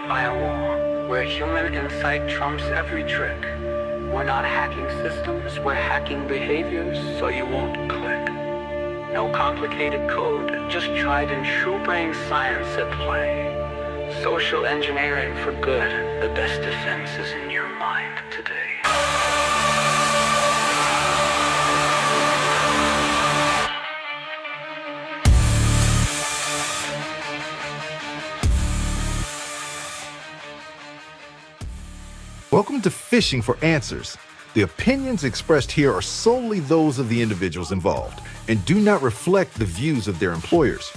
firewall, where human insight trumps every trick. We're not hacking systems, we're hacking behaviors so you won't click. No complicated code, just tried and true brain science at play. Social engineering for good, the best defense is in your mind today. Welcome to Phishing for Answers. The opinions expressed here are solely those of the individuals involved and do not reflect the views of their employers.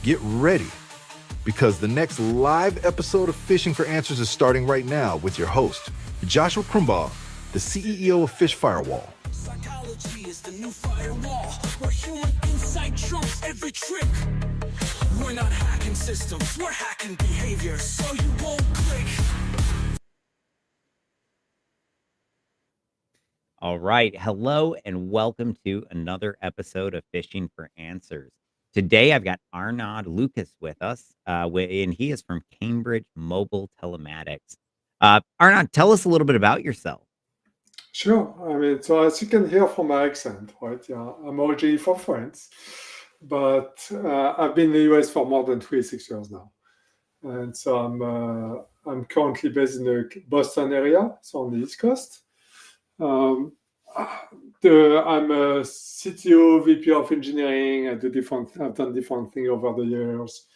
Get ready, because the next live episode of Phishing for Answers is starting right now with your host, Joshua Crumbaugh, the CEO of Phish Firewall. Psychology is the new firewall, where human insight trumps every trick. We're not hacking systems, we're hacking behavior so you won't click. All right. Hello and welcome to another episode of Phishing for Answers. Today I've got Arnaud Lucas with us, and he is from Cambridge Mobile Telematics. Arnaud, tell us a little bit about yourself. Sure. So as you can hear from my accent, right? Yeah, I'm originally from France, but I've been in the US for more than 26 years now. And so I'm currently based in the Boston area, so on the East Coast. I'm a CTO, VP of engineering. I've done different things over the years.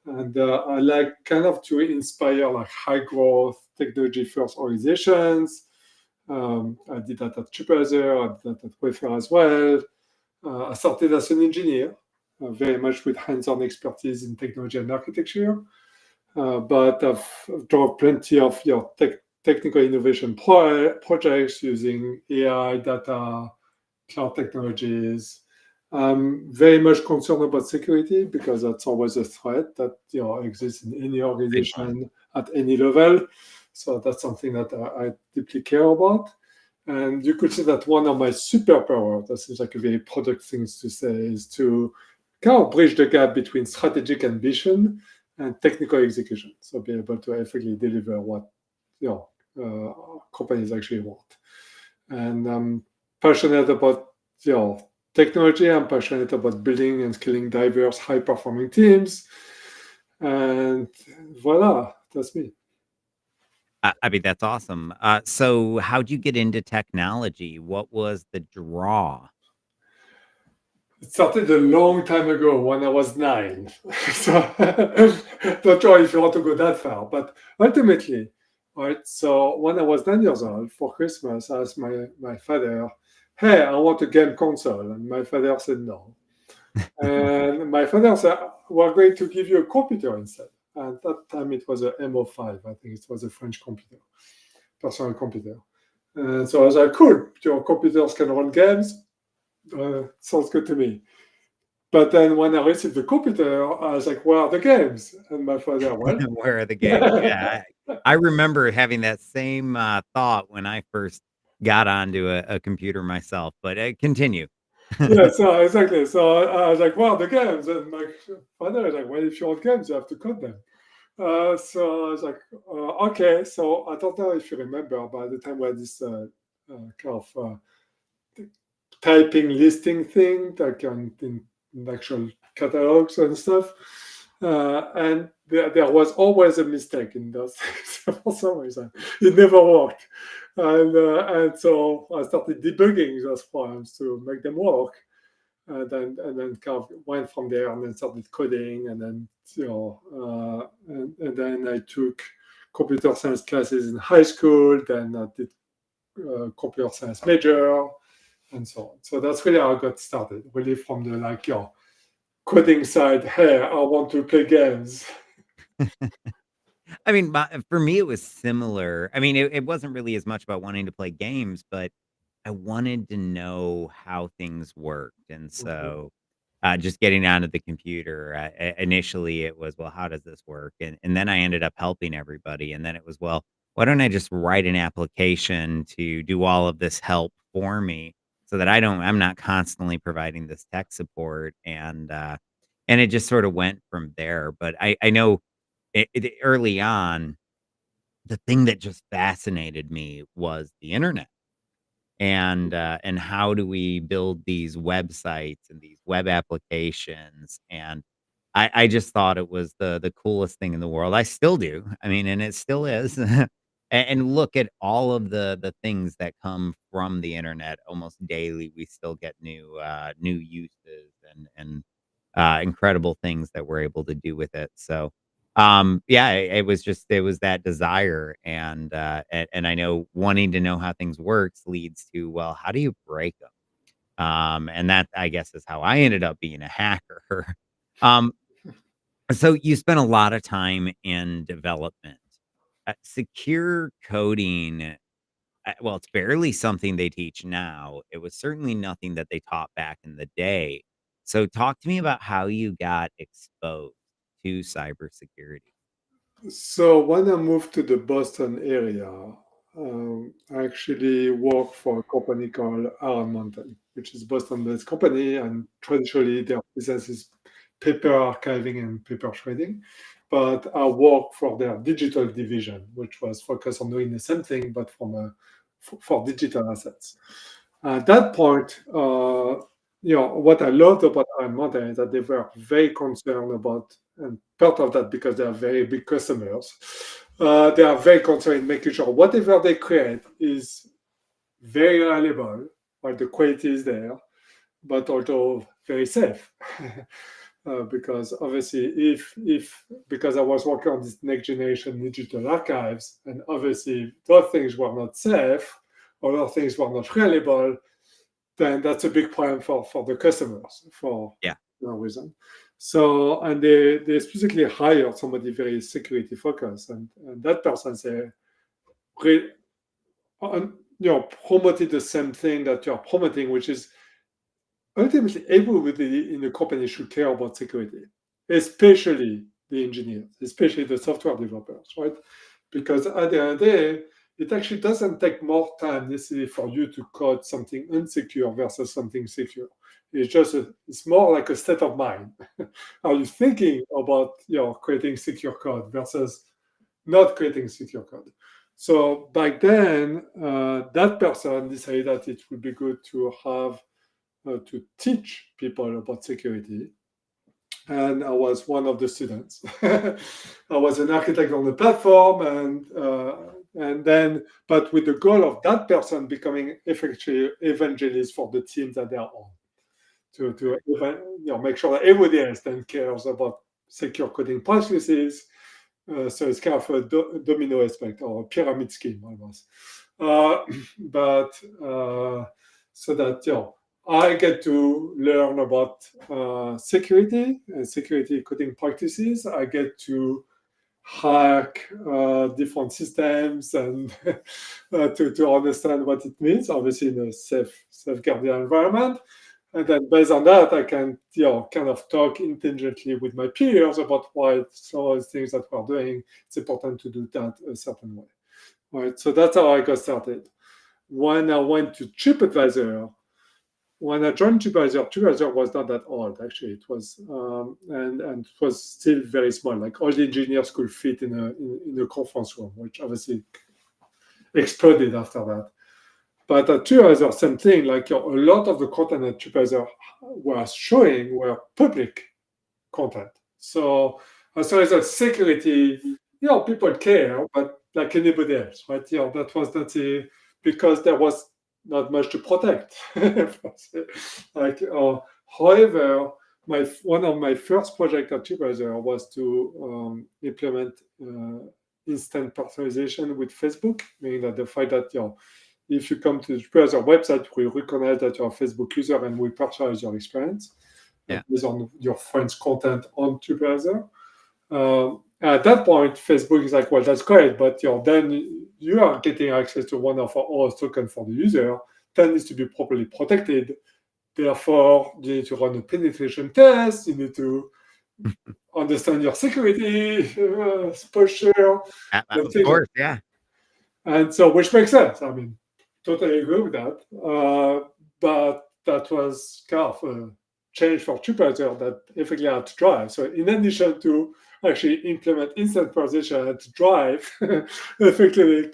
And I like kind of to inspire like high growth, technology first organizations. I did that at TripAdvisor, I did that at Wayfair as well. I started as an engineer, very much with hands-on expertise in technology and architecture. But I've done plenty of technical innovation projects using AI, data, cloud technologies. I'm very much concerned about security because that's always a threat that exists in any organization at any level. So that's something that I deeply care about. And you could say that one of my superpowers, that seems like a very product thing to say, is to kind of bridge the gap between strategic ambition and technical execution. So be able to effectively deliver what companies actually want. And I'm passionate about technology. I'm passionate about building and scaling diverse, high-performing teams. And voila, that's me. That's awesome. So how'd you get into technology? What was the draw? It started a long time ago when I was 9. So not sure if you want to go that far, but ultimately, right, so when I was 9 years old, for Christmas, I asked my father, hey, I want a game console. And my father said no. And my father said, we're going to give you a computer instead. And at that time, it was a MO5. I think it was a French computer, personal computer. And so I was like, cool, your computers can run games. Sounds good to me. But then when I received the computer, I was like, where are the games? And my father went, Where are the games? Yeah, I remember having that same thought when I first got onto a computer myself, but continue. Yeah, so exactly. So I was like, wow, the games. And my father was like, well, if you want games, you have to code them. So I was like, okay. So I don't know if you remember, by the time we had this kind of typing listing thing, like in actual catalogs and stuff. And there was always a mistake in those things for some reason. It never worked. And so I started debugging those programs to make them work. And then kind of went from there and then started coding. And then, and then I took computer science classes in high school. Then I did computer science major and so on. So that's really how I got started, really from the coding side. Hey, I want to play games. For me, it was similar. It wasn't really as much about wanting to play games, but I wanted to know how things worked. And so just getting onto the computer, initially it was, well, how does this work? And then I ended up helping everybody. And then it was, well, why don't I just write an application to do all of this help for me so that I'm not constantly providing this tech support. And it just sort of went from there. But I know early on, the thing that just fascinated me was the internet. And how do we build these websites and these web applications? And I just thought it was the coolest thing in the world. I still do. I mean, and it still is. And look at all of the things that come from the internet almost daily. We still get new uses and incredible things that we're able to do with it. So yeah, it was that desire and I know wanting to know how things works leads to, well, how do you break them? And that, I guess, is how I ended up being a hacker. um so you spent a lot of time in development. Secure coding, well, it's barely something they teach now. It was certainly nothing that they taught back in the day. So talk to me about how you got exposed to cybersecurity. So when I moved to the Boston area, I actually worked for a company called Iron Mountain, which is a Boston-based company, and traditionally their business is paper archiving and paper shredding. But I worked for their digital division, which was focused on doing the same thing, but for digital assets. At that point, what I loved about Iron Mountain is that they were very concerned about, and part of that because they are very big customers, they are very concerned in making sure whatever they create is very reliable, while the quality is there, but also very safe. Because obviously, if because I was working on this next generation digital archives, and obviously those things were not safe, or those things were not reliable, then that's a big problem for the customers for Yeah. no reason. So, and they specifically hired somebody very security focused, and that person said, promoted the same thing that you're promoting, which is ultimately everybody in the company should care about security, especially the engineers, especially the software developers, right? Because at the end of the day, it actually doesn't take more time necessarily for you to code something unsecure versus something secure. It's more like a state of mind. Are you thinking about creating secure code versus not creating secure code? So back then, that person decided that it would be good to have to teach people about security. And I was one of the students. I was an architect on the platform, but with the goal of that person becoming effectively evangelist for the team that they are on, to make sure that everybody else then cares about secure coding practices. So it's kind of a domino aspect or a pyramid scheme almost. So that I get to learn about security and security coding practices. I get to hack different systems and to understand what it means, obviously in a safeguarded environment. And then based on that, I can kind of talk intelligently with my peers about why some of the things that we're doing, it's important to do that a certain way. Right. So that's how I got started. When I went to TripAdvisor, when I joined TripAdvisor was not that old actually. It was and it was still very small. Like all the engineers could fit in a conference room, which obviously exploded after that. But at TripAdvisor, same thing. Like a lot of the content that TripAdvisor was showing were public content. So as far as security, people care, but like anybody else, right? Because there was not much to protect. However, one of my first projects at TripAdvisor was to implement instant personalization with Facebook, meaning that the fact that if you come to the TripAdvisor website, we recognize that you're a Facebook user and we personalize your experience based on your friend's content on TripAdvisor. At that point, Facebook is like, well, that's great, but then you are getting access to one of our OAuth tokens for the user. That needs to be properly protected. Therefore, you need to run a penetration test. You need to understand your security posture. Of course, yeah. And so, which makes sense. I mean, totally agree with that. But that was kind of a change for TripAdvisor that effectively had to drive. So in addition to actually implement instant position and drive, effectively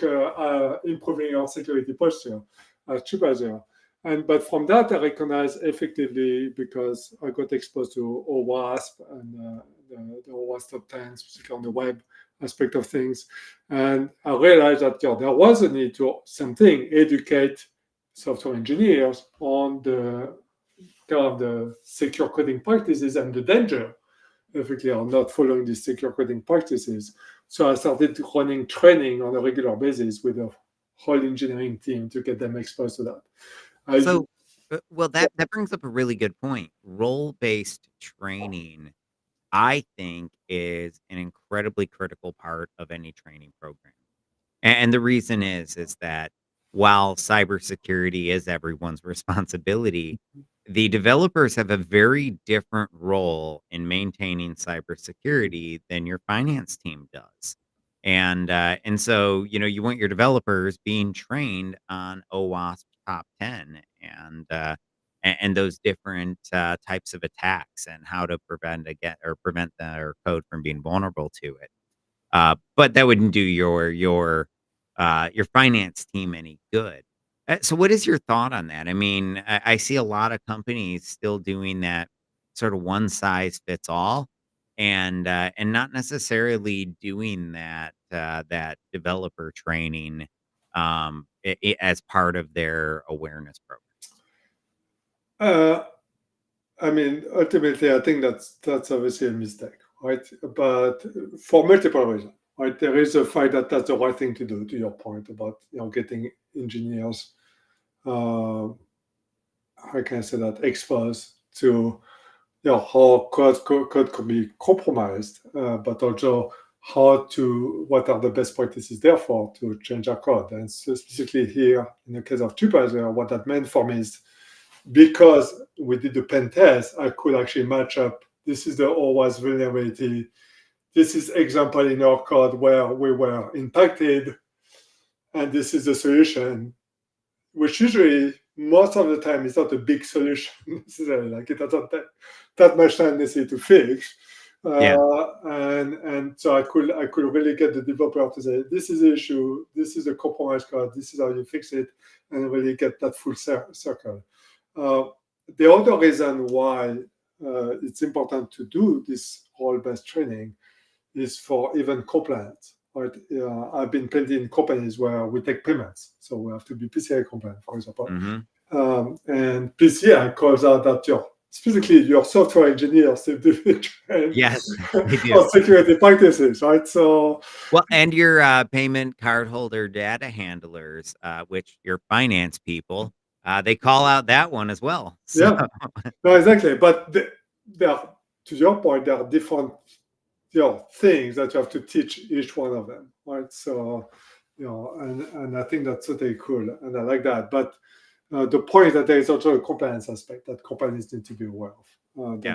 improving our security posture as TripAdvisor. But from that, I recognize effectively, because I got exposed to OWASP and the OWASP top 10, specifically on the web aspect of things. And I realized that there was a need to educate software engineers on the kind of the secure coding practices and the danger, effectively, of not following these secure coding practices. So I started running training on a regular basis with a whole engineering team to get them exposed to that. So, well, that brings up a really good point. Role-based training, I think, is an incredibly critical part of any training program. And the reason is that while cybersecurity is everyone's responsibility, the developers have a very different role in maintaining cybersecurity than your finance team does. And so, you want your developers being trained on OWASP top 10 and those different types of attacks and how to prevent their code from being vulnerable to it. But that wouldn't do your finance team any good. So what is your thought on that? I mean, I see a lot of companies still doing that sort of one size fits all and not necessarily doing that developer training as part of their awareness program. I mean, ultimately, I think that's obviously a mistake, right? But for multiple reasons, right? There is a fact that that's the right thing to do. To your point about getting engineers, how can I say that, exposed to how code could be compromised, but also what are the best practices therefore to change our code. And so specifically here, in the case of TripAdvisor, what that meant for me is, because we did the pen test, I could actually match up. This is the OWASP vulnerability. This is example in our code where we were impacted, and this is the solution, which usually most of the time is not a big solution necessarily. Like, it doesn't take that much time necessarily to fix. And so I could really get the developer to say, this is the issue, this is the compromised code, this is how you fix it, and really get that full circle. The other reason why it's important to do this role-based training is for even compliance. Right? I've been plenty in companies where we take payments, so we have to be PCI compliant, for example. And PCI calls out that specifically your software engineers have to be trained on security practices, right? So, well, and your payment cardholder data handlers, which your finance people, they call out that one as well. So. Yeah, no, exactly. But there are, to your point, there are different things that you have to teach each one of them, right? So, and I think that's certainly cool, and I like that. But the point is that there is also a compliance aspect that companies need to be aware of.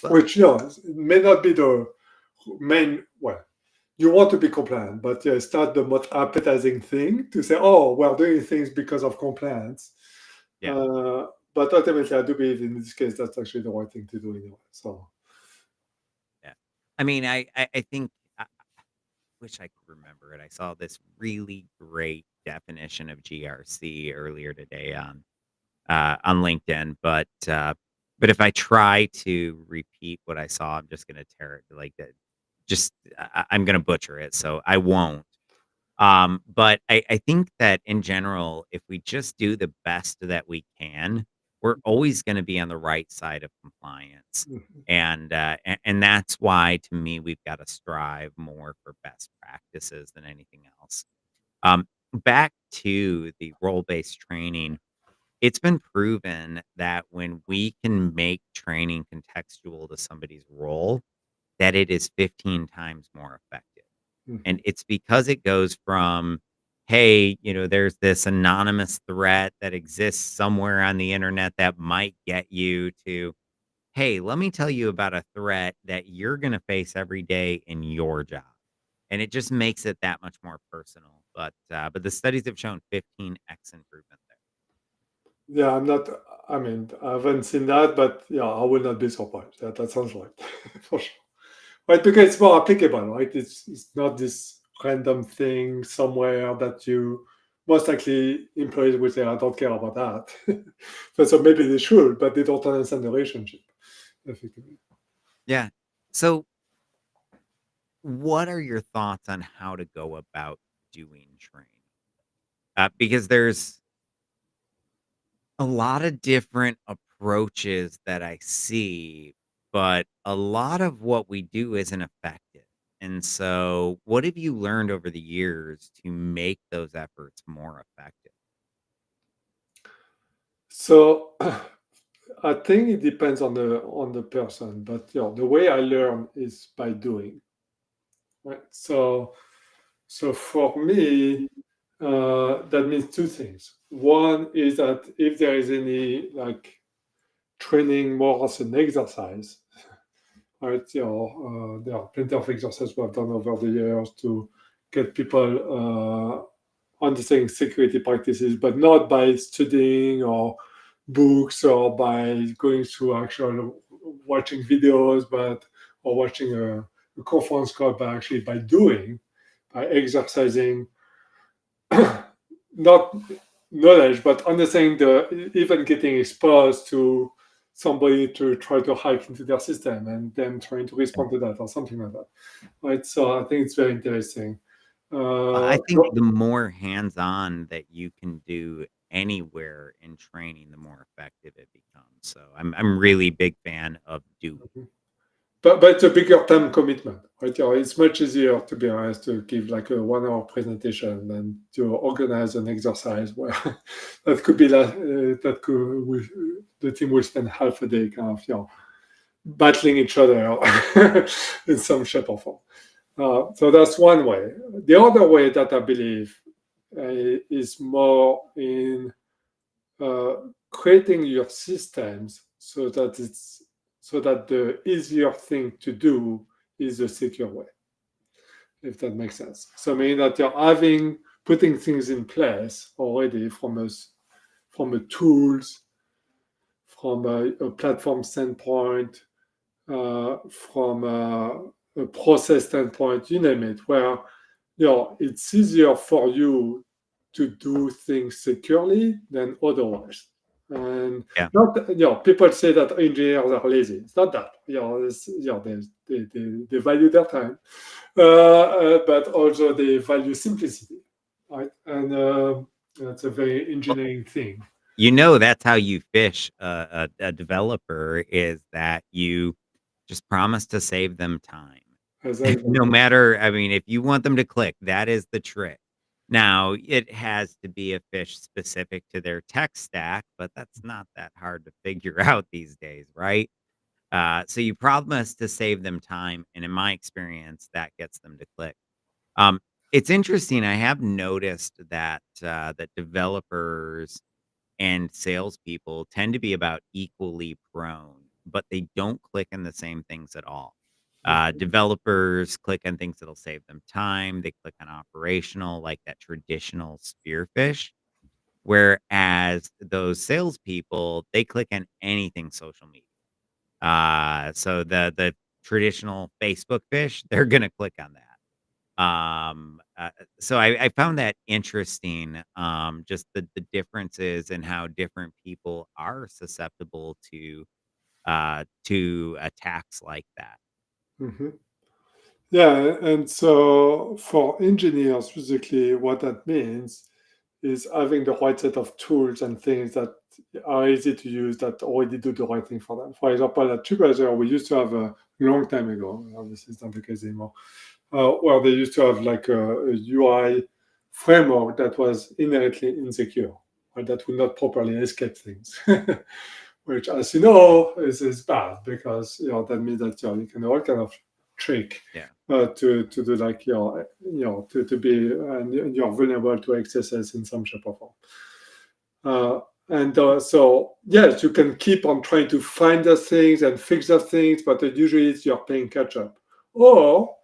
Which may not be the main. Well, you want to be compliant, but it's not the most appetizing thing to say, "Oh, we're doing things because of compliance." But ultimately, I do believe in this case that's actually the right thing to do anyway. So. I mean, I think I wish I could remember it. I saw this really great definition of GRC earlier today on LinkedIn, but if I try to repeat what I saw, I'm just gonna tear it like that. I'm gonna butcher it, so I won't. But I think that in general, if we just do the best that we can, we're always going to be on the right side of compliance. And that's why, to me, we've got to strive more for best practices than anything else. Back to the role-based training, it's been proven that when we can make training contextual to somebody's role, that it is 15 times more effective. And it's because it goes from, hey, there's this anonymous threat that exists somewhere on the internet that might get you, to, hey, let me tell you about a threat that you're going to face every day in your job. And it just makes it that much more personal. But the studies have shown 15x improvement there. Yeah, I mean, I haven't seen that, but I will not be surprised. That sounds right, for sure. right? Because it's more applicable, right? It's not this random thing somewhere that you most likely employees will say, I don't care about that. So maybe they should, but they don't understand the relationship, effectively. Yeah. So what are your thoughts on how to go about doing training? Because there's a lot of different approaches that I see, but a lot of what we do isn't effective. And so, what have you learned over the years to make those efforts more effective? So I think it depends on the person, but the way I learn is by doing. Right. So for me, that means two things. One is that if there is any like training more as an exercise, right? There are plenty of exercises we have done over the years to get people understanding security practices, but not by studying or books or by going through actual watching videos, or watching a conference call, but actually by doing, by exercising, not knowledge, but understanding even getting exposed to somebody to try to hack into their system and then trying to respond to that or something like that. Right. So I think it's very interesting. I think the more hands-on that you can do anywhere in training, the more effective it becomes. So I'm really big fan of doing. But it's a bigger time commitment, right? It's much easier, to be honest, to give like a 1 hour presentation than to organize an exercise where that could be the team will spend half a day kind of battling each other in some shape or form. So that's one way. The other way that I believe is more in creating your systems so that the easier thing to do is a secure way, if that makes sense. So meaning that you're putting things in place already from a tools, from a platform standpoint, from a process standpoint, you name it, where it's easier for you to do things securely than otherwise. And Yeah. not, people say that engineers are lazy. It's not that. They value their time, but also they value simplicity, right? And that's a very engineering thing. That's how you fish a developer, is that you just promise to save them time. Exactly. No matter, I mean, if you want them to click, that is the trick. Now, it has to be a fish specific to their tech stack, but that's not that hard to figure out these days, right? So you promise to save them time, and in my experience, that gets them to click. Um, it's interesting. I have noticed that that developers and salespeople tend to be about equally prone, but they don't click on the same things at all. Developers click on things that'll save them time. They click on operational, like that traditional spearfish. Whereas those salespeople, they click on anything social media. So the traditional Facebook fish, they're gonna click on that. So I found that interesting, just the differences in how different people are susceptible to attacks like that. Mm-hmm. Yeah, and so for engineers, physically, what that means is having the right set of tools and things that are easy to use that already do the right thing for them. For example, at TripAdvisor, we used to have a long time ago, obviously it's not the case anymore, where they used to have like a UI framework that was inherently insecure, or that would not properly escape things. Which, as you know, is bad, because that means that you can all kind of trick Yeah. to do like to be, and you're vulnerable to excesses in some shape or form. So yes, you can keep on trying to find those things and fix those things, but usually you're playing catch up. Or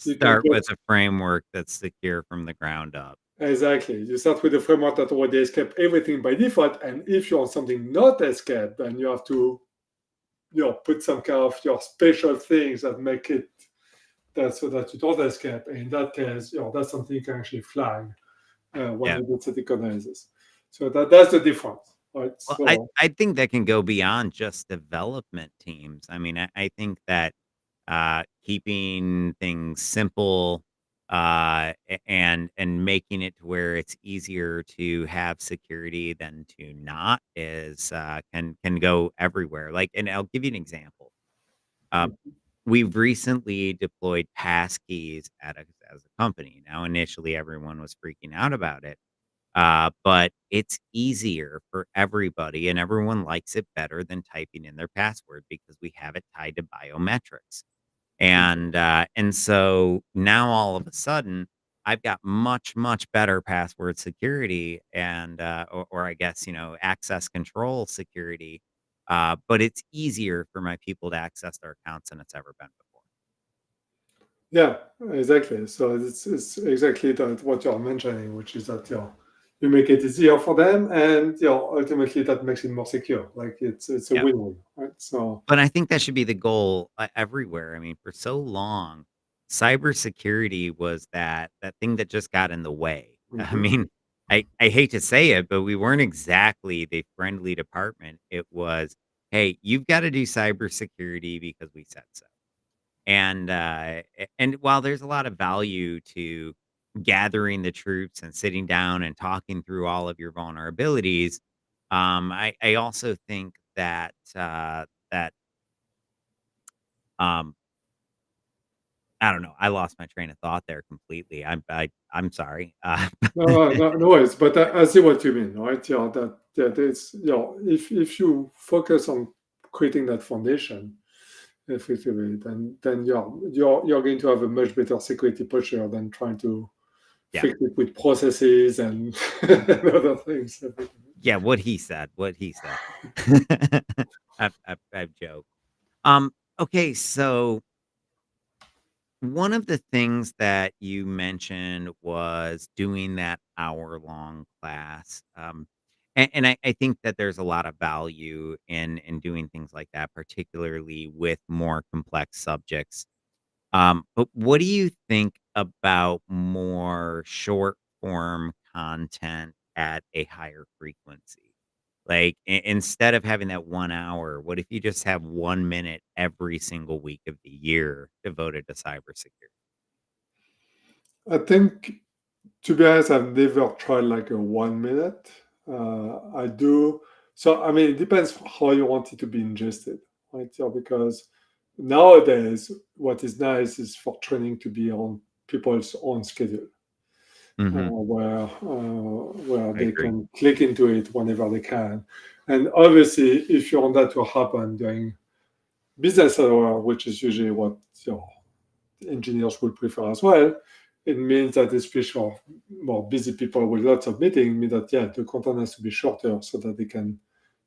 you can Start with a framework that's secure from the ground up. exactly. You start with a framework that already escape everything by default, and if you want something not escape, then you have to put some kind of your special things that make it that so that you don't escape. And in that case, that's something you can actually flag when Yeah. the static analysis. So that's the difference, right? Well, So I think that can go beyond just development teams. I mean, I think that keeping things simple and making it to where it's easier to have security than to not is can go everywhere. Like, and I'll give you an example. Uh, we've recently deployed pass keys as a company. Now, initially, everyone was freaking out about it. But it's easier for everybody, and everyone likes it better than typing in their password because we have it tied to biometrics. And so now all of a sudden, I've got much, much better password security and or I guess, access control security. But it's easier for my people to access their accounts than it's ever been before. yeah, exactly. So it's exactly what you're mentioning, which is that you make it easier for them, and ultimately that makes it more secure. Like it's a Yeah. win-win, right? So But I think that should be the goal everywhere. I mean, for so long, cybersecurity was that thing that just got in the way. I mhm. mean, I hate to say it, but we weren't exactly the friendly department. It was, hey, you've got to do cybersecurity because we said so. And while there's a lot of value to gathering the troops and sitting down and talking through all of your vulnerabilities, I also think that um, I don't know. I lost my train of thought there completely. I'm sorry. No worries. But I see what you mean, right? It's if you focus on creating that foundation effectively, then you're going to have a much better security posture than trying to Yeah, fix it with processes and other things. yeah. What he said. What he said. I've joked. Okay, so one of the things that you mentioned was doing that hour-long class. And I think that there's a lot of value in doing things like that, particularly with more complex subjects. But what do you think about more short form content at a higher frequency? Like instead of having that 1 hour, what if you just have 1 minute every single week of the year devoted to cybersecurity? I think, to be honest, I've never tried like a 1 minute. I do. So, I mean, it depends how you want it to be ingested, right? Because nowadays, what is nice is for training to be on people's own schedule, Hmm. where I they agree. can click into it whenever they can. And obviously, if you want that to happen during business hour, which is usually what engineers would prefer as well, it means that especially for more busy people with lots of meetings, means that the content has to be shorter so that they can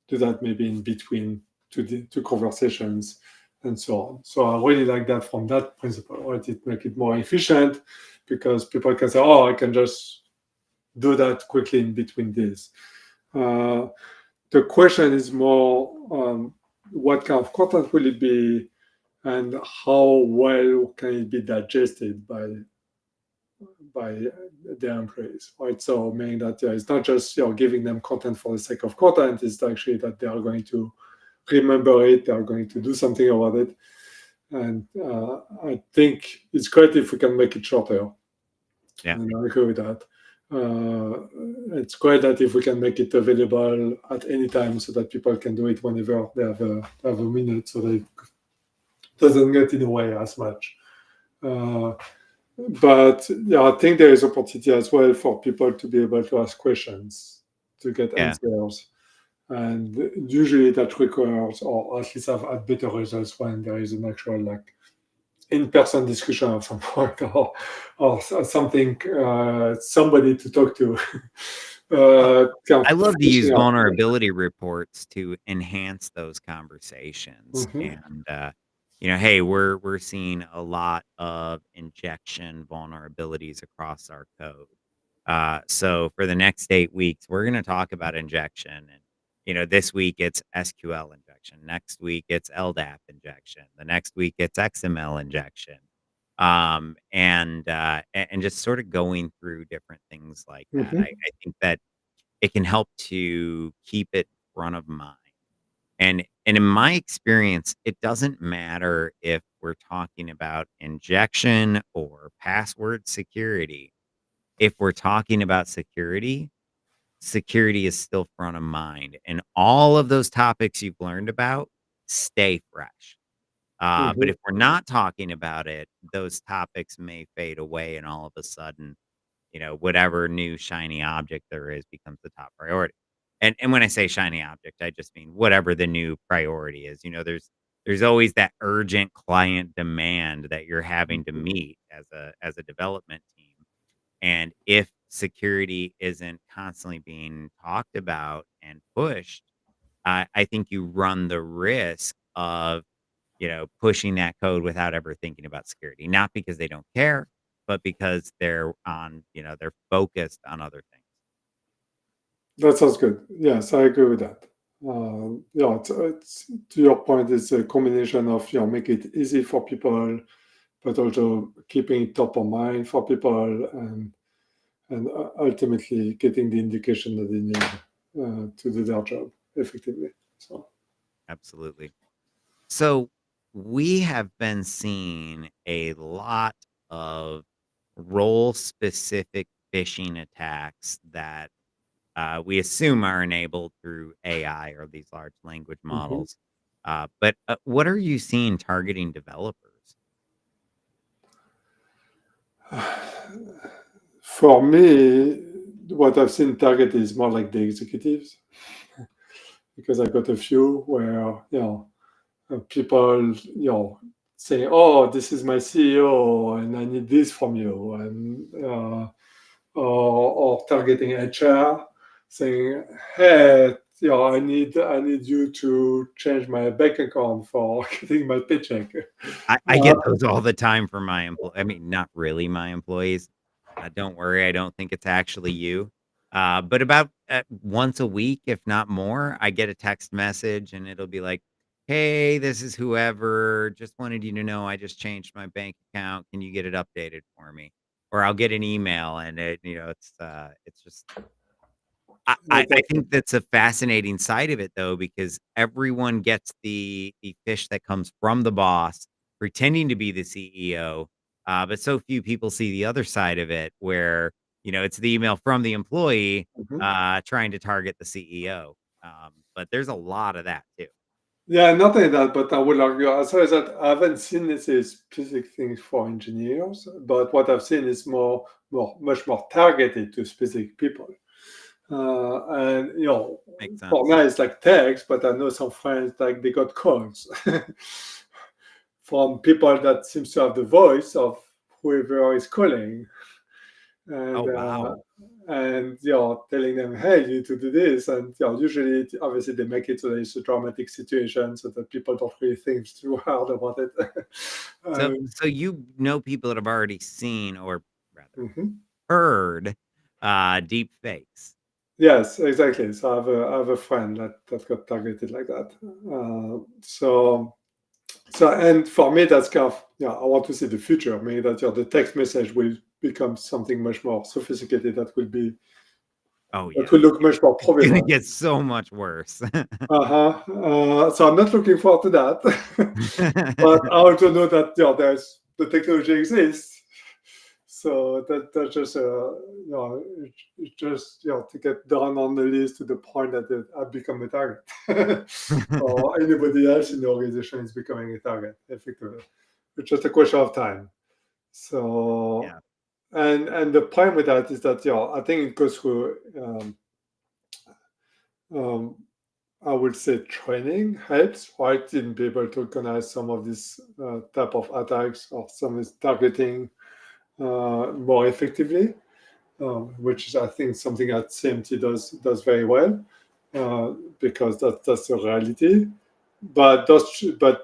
do that maybe in between two conversations and so on. So I really like that from that principle, right? It make it more efficient because people can say, oh, I can just do that quickly in between this. Uh, the question is more what kind of content will it be and how well can it be digested by the employees, right? So meaning that it's not just giving them content for the sake of content, it's actually that they are going to remember it, they are going to do something about it. And I think it's great if we can make it shorter. Yeah. And I agree with that. It's great that if we can make it available at any time so that people can do it whenever they have a minute so that it doesn't get in the way as much. But I think there is opportunity as well for people to be able to ask questions to get Yeah. answers. And usually that requires, or at least I've had better results when there is an actual like in-person discussion of some point or something, somebody to talk to. Uh, Kind of I love to use fishing out. vulnerability reports to enhance those conversations. Mhm. And hey, we're seeing a lot of injection vulnerabilities across our code. So for the next 8 weeks, we're going to talk about injection. And this week it's SQL injection. Next week it's LDAP injection. The next week it's XML injection. and just sort of going through different things like that. Mm-hmm. I think that it can help to keep it front of mind. And in my experience, it doesn't matter if we're talking about injection or password security. If we're talking about security, security is still front of mind. And all of those topics you've learned about stay fresh. But Mm-hmm. if we're not talking about it, those topics may fade away, and all of a sudden, whatever new shiny object there is becomes the top priority. And when I say shiny object, I just mean whatever the new priority is. There's always that urgent client demand that you're having to meet as a development team. And if security isn't constantly being talked about and pushed, I think you run the risk of pushing that code without ever thinking about security, not because they don't care, but because they're focused on other things. That sounds good. Yes, I agree with that. Yeah, it's to your point, it's a combination of make it easy for people, but also keeping it top of mind for people, and ultimately getting the indication that they need to do their job effectively. So Absolutely. So we have been seeing a lot of role specific phishing attacks that we assume are enabled through AI or these large language mhm. models. But what are you seeing targeting developers? For me, what I've seen target is more like the executives, because I got a few where people saying, "Oh, this is my CEO, and I need this from you," and or targeting HR, saying, "Hey, I need you to change my bank account for getting my paycheck." I get those all the time from my I mean, not really my employees. Don't worry, I don't think it's actually you. But about once a week, if not more, I get a text message and it'll be like, "Hey, this is whoever. Just wanted you to know I just changed my bank account. Can you get it updated for me?" Or I'll get an email and it's just I think that's a fascinating side of it, though, because everyone gets the fish that comes from the boss pretending to be the CEO, but so few people see the other side of it where, it's the email from the employee, Mhm. trying to target the CEO. But there's a lot of that too. Yeah, not only that, but I will argue as well as that I haven't seen this as specific things for engineers, but what I've seen is much more targeted to specific people. And Makes for sense. now it's like text, but I know some friends like they got calls from people that seems to have the voice of whoever is calling, Oh, and wow. telling them, hey, you need to do this, and usually obviously they make it so that it's a dramatic situation so that people don't really think too hard about it. So um, so you know people that have already seen or rather mhm. heard, deep fakes. Yes, exactly. So I have a friend that got targeted like that. So and for me that's kind of I want to see the future. Maybe that the text message will become something much more sophisticated Oh, that yeah. will look much more It's gonna professional. get so much worse. Uh-huh. So I'm not looking forward to that. But I also know that there's the technology exists. So that's just it's just to get down on the list to the point that I become a target, or anybody else in the organization is becoming a target. Effectively, it's just a question of time. So Yeah. and the point with that is that I think it goes through. Um, I would say training helps, right, in be able to recognize some of these type of attacks or some of this targeting more effectively, which is I think something that CMT does very well, because that's the reality. But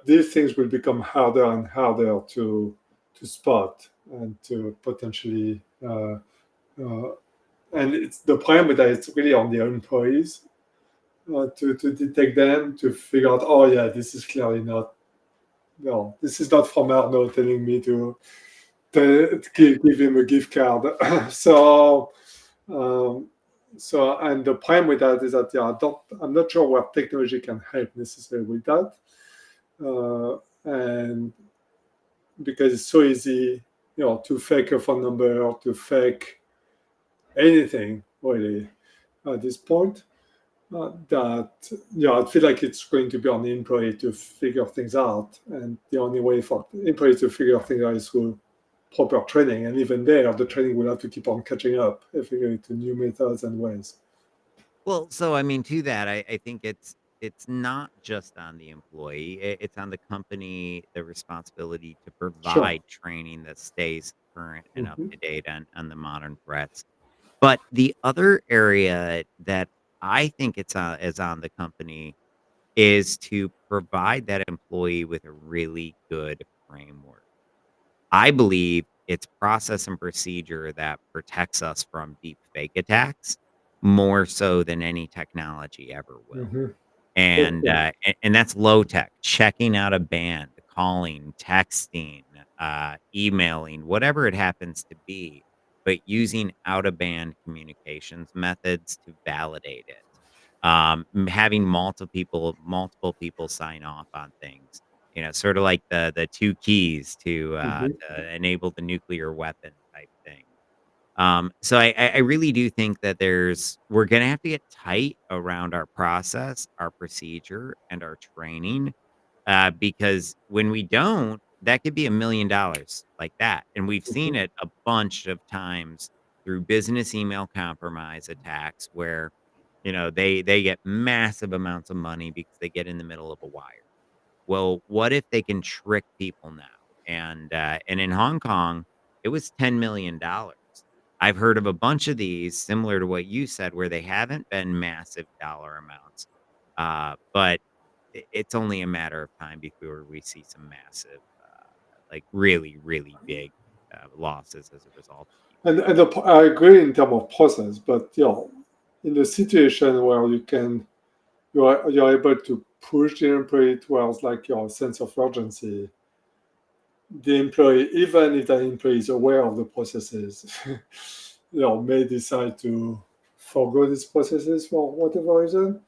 these things will become harder and harder to spot and to potentially uh, and it's the problem with that it's really on the employees to detect them, to figure out, oh yeah, this is clearly not, no, this is not from Arnaud telling me to give him a gift card. So, um, and the problem with that is that I'm not sure where technology can help necessarily with that, and because it's so easy, to fake a phone number or to fake anything really at this point. That I feel like it's going to be on the employee to figure things out, and the only way for employees to figure things out is through proper training, and even there, the training will have to keep on catching up, figuring to new methods and ways. Well, so I mean, to that, I think it's not just on the employee. It's on the company, the responsibility to Sure. provide training that stays current and up Hmm. to date on the modern threats. But the other area that I think is on the company is to provide that employee with a really good framework. I believe it's process and procedure that protects us from deep fake attacks more so than any technology ever will. Hmm. And Yeah. and that's low tech, checking out a band, calling, texting, emailing, whatever it happens to be, but using out of band communications methods to validate it. Having multiple people sign off on things, sort of like the two keys Hmm. to enable the nuclear weapon type thing. So I really do think that we're gonna have to get tight around our process, our procedure, and our training, because when we don't, that could be $1 million like that, and we've seen Hmm. it a bunch of times through business email compromise attacks where, they get massive amounts of money because they get in the middle of a wire. Well, what if they can trick people now? And in Hong Kong, it was $10 million. I've heard of a bunch of these similar to what you said, where they haven't been massive dollar amounts, but it's only a matter of time before we see some massive, like really, really big losses as a result of people. I agree in terms of process, but in the situation where you're able to push the employee towards like your sense of urgency, the employee, even if the employee is aware of the processes, may decide to forgo these processes for whatever reason.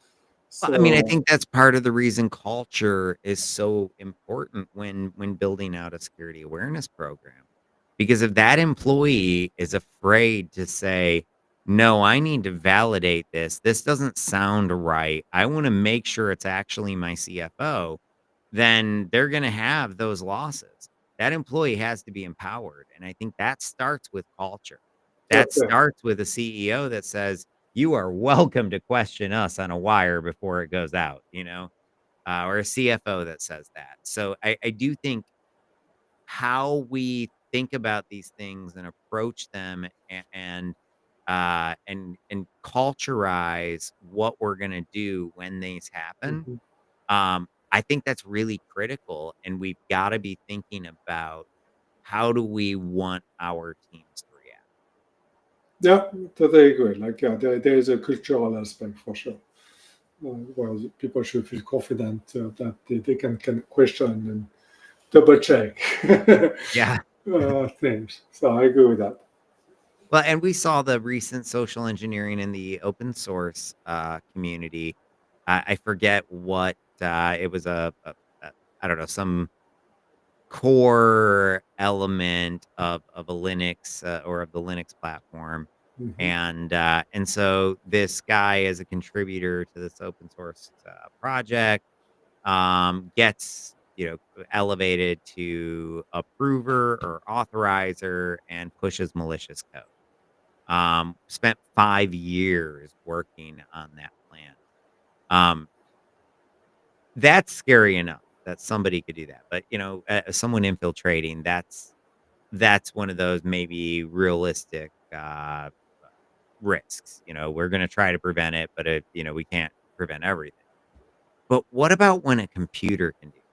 Well, I mean, I So, think that's part of the reason culture is so important when building out a security awareness program. Because if that employee is afraid to say, "No, I need to validate this. This doesn't sound right. I want to make sure it's actually my CFO," then they're going to have those losses. That employee has to be empowered, and I think that starts with culture. That yeah. starts with a CEO that says, "You are welcome to question us on a wire before it goes out," or a CFO that says that. So I do think how we think about these things and approach them and culturize what we're going to do when these happen. Mhm. I think that's really critical, and we've got to be thinking about how do we want our teams to react. Yeah, totally agree. Like, there is a cultural aspect for sure. Where people should feel confident that they can question and double check Yeah. things. So I agree with that. Well, and we saw the recent social engineering in the open source community. I forget what it was a I don't know, some core element of a Linux or of the Linux platform. Mhm. And so this guy is a contributor to this open source project, gets elevated to approver or authorizer and pushes malicious code. Spent 5 years working on that plan. Um, that's scary enough that somebody could do that, but, someone infiltrating, that's one of those maybe realistic, risks. We're gonna try to prevent it, but we can't prevent everything. But what about when a computer can do it?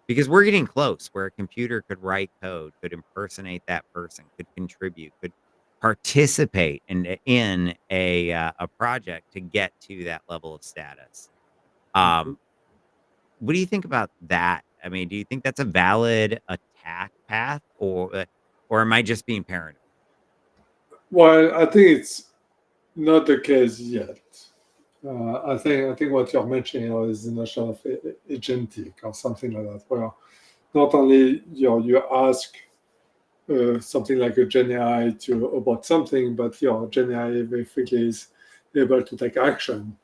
Because we're getting close where a computer could write code, could impersonate that person, could contribute, could participate in a project to get to that level of status. Mhm. Um, what do you think about that? I mean, do you think that's a valid attack path, or or am I just being paranoid? Well, I think it's not the case yet. I think what you're mentioning is the notion of agentic or something like that, where not only you ask something like a Gen AI about something, but your Gen AI very quickly is able to take action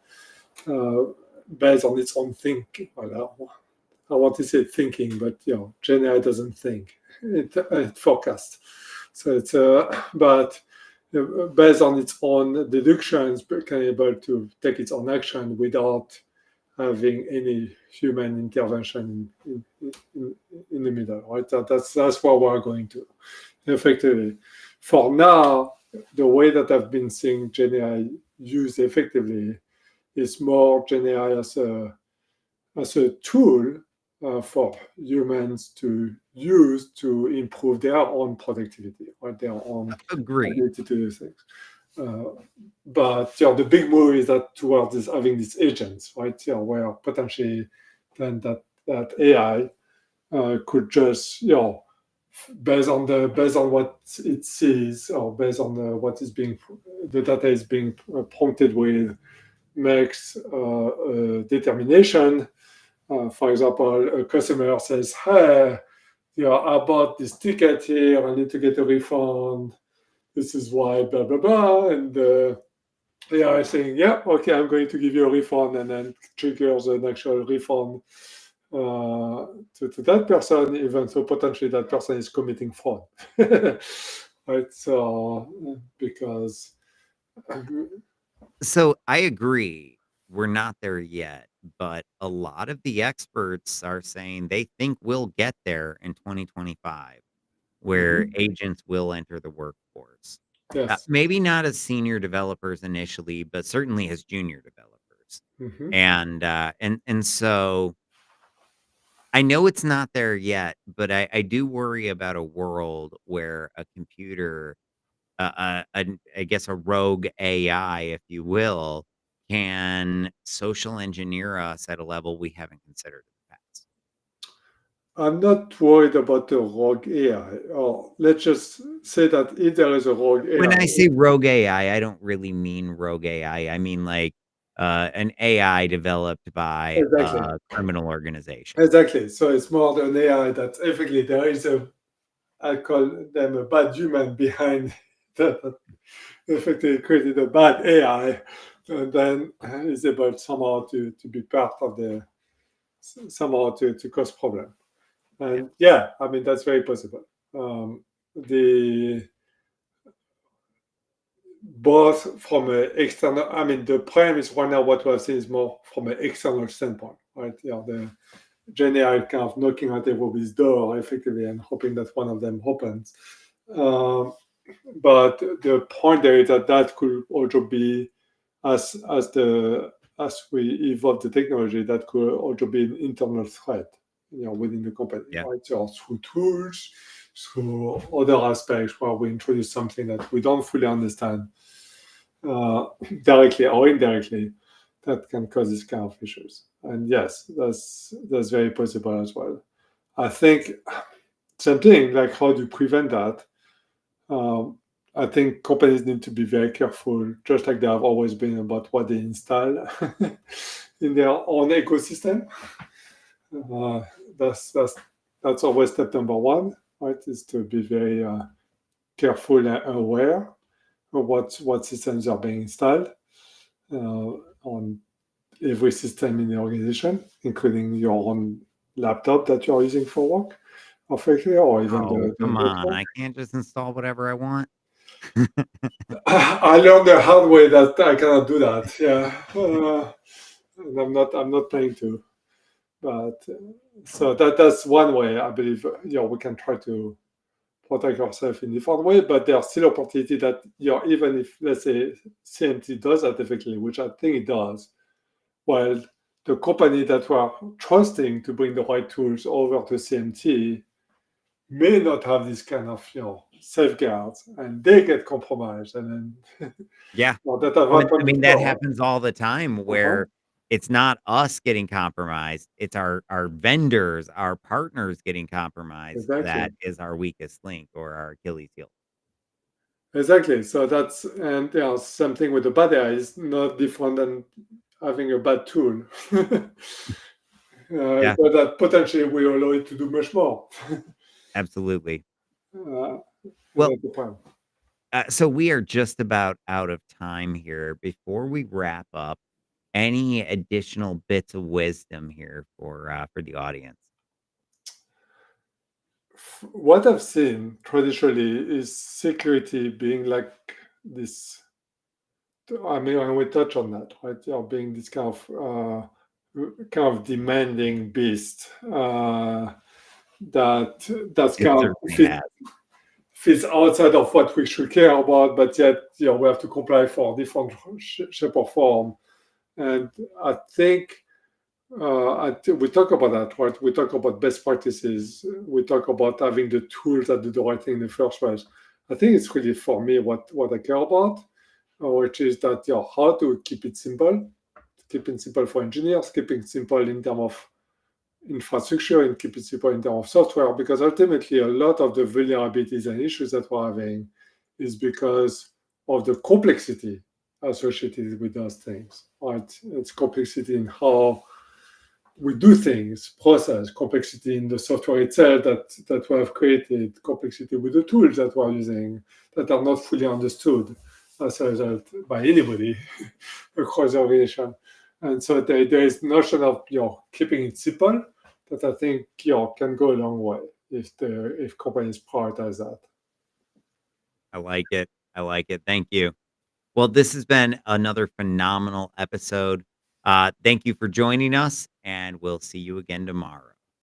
based on its own thinking. Well, I want to say thinking, but Gen AI doesn't think; it forecasts. So it's but based on its own deductions, but can able to take its own action without having any human intervention in the middle, right? That's what we're going to effectively. For now, the way that I've been seeing Gen AI used effectively is more Gen AI as a tool for humans to use to improve their own productivity or their own Agree. ability to do things. But the big move is that towards this, having these agents, right? Where potentially then that AI could just based on what it sees or based on what is being the data is being prompted with, makes a determination. For example, a customer says, "Hey, I bought this ticket here. I need to get a refund. This is why, blah, blah, blah." And AI saying, "Yeah, okay, I'm going to give you a refund," and then triggers an actual refund to that person, even though potentially that person is committing fraud. Right? So, because. So I agree. We're not there yet, but a lot of the experts are saying they think we'll get there in 2025, where agents will enter the workforce. Yes. Maybe not as senior developers initially, but certainly as junior developers. Mhm. And so I know it's not there yet, but I do worry about a world where a computer, I guess a rogue AI, if you will, can social engineer us at a level we haven't considered in the past. I'm not worried about the rogue AI. Or let's just say that if there is a rogue When I AI, say rogue AI, I don't really mean rogue AI. I mean like an AI developed by exactly, a criminal organization. exactly. So it's more an AI that effectively there is I call them a bad human behind that effectively created a bad AI, and then is able somehow to be part of somehow to cause problem. Yeah. And I mean that's very possible. The Both from an external, I mean, the problem is right now what we have seen is more from an external standpoint, right? The Gen AI kind of knocking at everybody's door effectively and hoping that one of them opens. But the point there is that could also be as we evolve the technology, that could also be an internal threat, within the company, Yeah. right? So through tools, through other aspects where we introduce something that we don't fully understand, directly or indirectly, that can cause these kind of issues. And yes, that's very possible as well. I think same thing, like how do you prevent that? I think companies need to be very careful, just like they have always been, about what they install in their own ecosystem. That's always step number one, right? Is to be very careful and aware of what systems are being installed on every system in the organization, including your own laptop that you're using for work, or even Oh, the come on. network. I can't just install whatever I want. I learned the hard way that I cannot do that. Yeah, and I'm not planning to. But so that's one way I believe. We can try to protect ourselves in different way. But there are still opportunity that even if, let's say, CMT does that effectively, which I think it does, while the company that we are trusting to bring the right tools over to CMT may not have this kind of safeguards, and they get compromised, and then Yeah. that have I happened mean, that before. happens all the time Uh-huh. where it's not us getting compromised. It's our vendors, our partners getting compromised. That Exactly. is our weakest link or our Achilles heel. Exactly. So that's, and same thing with the bad AI is not different than having a bad tool. Yeah, But that potentially will allow it to do much more. absolutely. uh, Well, that's the point. so we are just about out of time here. Before we wrap up, any additional bits of wisdom here for the audience? What I've seen traditionally is security being like this. I mean, and we touch on that, right? Being this kind of demanding beast that's It kind of certainly has. fits outside of what we should care about, but yet we have to comply for different shape or form. And I think we talk about that, right? We talk about best practices. We talk about having the tools that do the right thing in the first place. I think it's really for me what I care about, which is that how to keep it simple, for engineers, keep it simple in terms of infrastructure, and keep it simple in terms of software. Because ultimately, a lot of the vulnerabilities and issues that we're having is because of the complexity associated with those things, right? It's complexity in how we do things, process, complexity in the software itself that we have created, complexity with the tools that we're using that are not fully understood as a result by anybody across the organization. And so there is notion of keeping it simple that I think can go a long way if companies prioritize that. I like it. I like it. Thank you. Well, this has been another phenomenal episode. Thank you for joining us, and we'll see you again tomorrow.